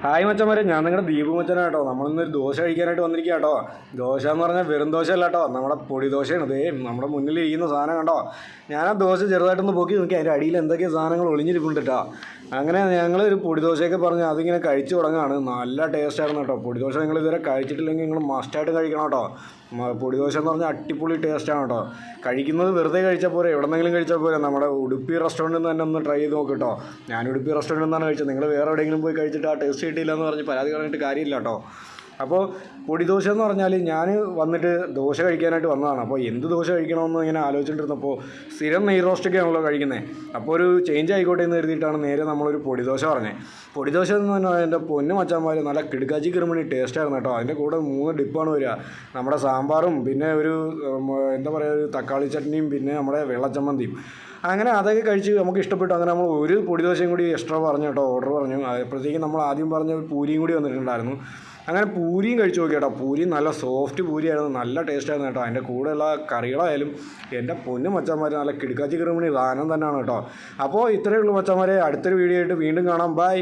Hi മച്ചന്മാരെ, ഞാൻ നിങ്ങളുടെ ദീപു മച്ചനാണ് കേട്ടോ. നമ്മളിന്നൊരു ദോശ കഴിക്കാനായിട്ട് വന്നിരിക്കുക കേട്ടോ. ദോശ എന്ന് പറഞ്ഞാൽ വെറും ദോശ അല്ല കേട്ടോ, നമ്മുടെ പൊടി ദോശയാണ്. ഇതേ നമ്മുടെ മുന്നിൽ ഇരിക്കുന്ന സാധനം കണ്ടോ. ഞാൻ ആ ദോശ ചെറുതായിട്ടൊന്ന് പൊക്കി നോക്കി, അതിൻ്റെ അടിയിൽ എന്തൊക്കെയോ സാധനങ്ങൾ ഒളിഞ്ഞിരിപ്പുണ്ട് കേട്ടോ. അങ്ങനെ ഞങ്ങൾ ഒരു പൊടി ദോശയൊക്കെ പറഞ്ഞ് അതിങ്ങനെ കഴിച്ചു തുടങ്ങുകയാണ്. നല്ല ടേസ്റ്റായിരുന്നു കേട്ടോ. പൊടി ദോശ നിങ്ങൾ ഇതുവരെ കഴിച്ചിട്ടില്ലെങ്കിൽ നിങ്ങൾ മസ്റ്റായിട്ട് കഴിക്കണം കേട്ടോ. പൊടി ദോശ എന്ന് പറഞ്ഞാൽ അടിപൊളി ടേസ്റ്റാണ് കേട്ടോ. കഴിക്കുന്നത് വെറുതെ കഴിച്ചാൽ പോരെ, എവിടെന്നെങ്കിലും കഴിച്ചാൽ പോരെ. നമ്മുടെ ഉടുപ്പി റെസ്റ്റോറൻറ്റിൽ നിന്ന് തന്നെ ഒന്ന് ട്രൈ ചെയ്ത് നോക്ക് കേട്ടോ. ഞാൻ ഉടുപ്പി റെസ്റ്റോറൻറ്റിൽ നിന്നാണ് കഴിച്ചത്. നിങ്ങൾ വേറെ എവിടെയെങ്കിലും പോയി കഴിച്ചിട്ട് ആ ടേസ്റ്റ് കിട്ടിയില്ല എന്ന് പറഞ്ഞ് പരാതി പറഞ്ഞിട്ട് കാര്യമില്ല കേട്ടോ. അപ്പോൾ പൊടി ദോശ എന്ന് പറഞ്ഞാൽ ഞാൻ വന്നിട്ട് ദോശ കഴിക്കാനായിട്ട് വന്നതാണ്. അപ്പോൾ എന്ത് ദോശ കഴിക്കണമെന്ന് ഇങ്ങനെ ആലോചിച്ചുകൊണ്ടിരുന്നപ്പോൾ സ്ഥിരം നെയ് റോസ്റ്റൊക്കെ ആണല്ലോ കഴിക്കുന്നത്. അപ്പോൾ ഒരു ചേഞ്ച് ആയിക്കോട്ടെ എന്ന് കരുതിയിട്ടാണ് നേരെ നമ്മളൊരു പൊടി ദോശ പറഞ്ഞത്. പൊടി ദോശ എന്ന് പറഞ്ഞാൽ എൻ്റെ പൊന്നു മച്ചാന്മാർ നല്ല കിടുക്കാച്ചി കിറുമണി ടേസ്റ്റായിരുന്നു കേട്ടോ. അതിൻ്റെ കൂടെ 3 ഡിപ്പാണ് വരിക. നമ്മുടെ സാമ്പാറും പിന്നെ ഒരു എന്താ പറയുക, ഒരു തക്കാളി ചട്നിയും പിന്നെ നമ്മുടെ വെള്ളച്ചമ്മന്തിയും. അങ്ങനെ അതൊക്കെ കഴിച്ച് നമുക്ക് ഇഷ്ടപ്പെട്ടു. അങ്ങനെ നമ്മൾ ഒരു പൊടി ദോശയും കൂടി എക്സ്ട്രാ പറഞ്ഞു കേട്ടോ, ഓർഡർ പറഞ്ഞു. അപ്പോഴത്തേക്കും നമ്മൾ ആദ്യം പറഞ്ഞ പൂരിയും കൂടി വന്നിട്ടുണ്ടായിരുന്നു. അങ്ങനെ പൂരിയും കഴിച്ച് നോക്കി കേട്ടോ. പൂരി നല്ല സോഫ്റ്റ് പൂരിയായിരുന്നു, നല്ല ടേസ്റ്റായിരുന്നു കേട്ടോ. അതിൻ്റെ കൂടെയുള്ള കറികളായാലും എൻ്റെ പൊന്നു മച്ചാന്മാർ നല്ല കിടുക്കാച്ചി കിറുമണി സാധനം തന്നെയാണ് കേട്ടോ. അപ്പോൾ ഇത്രയേ ഉള്ളൂ മച്ചാന്മാരെ. അടുത്തൊരു വീഡിയോ ആയിട്ട് വീണ്ടും കാണാം. ബൈ.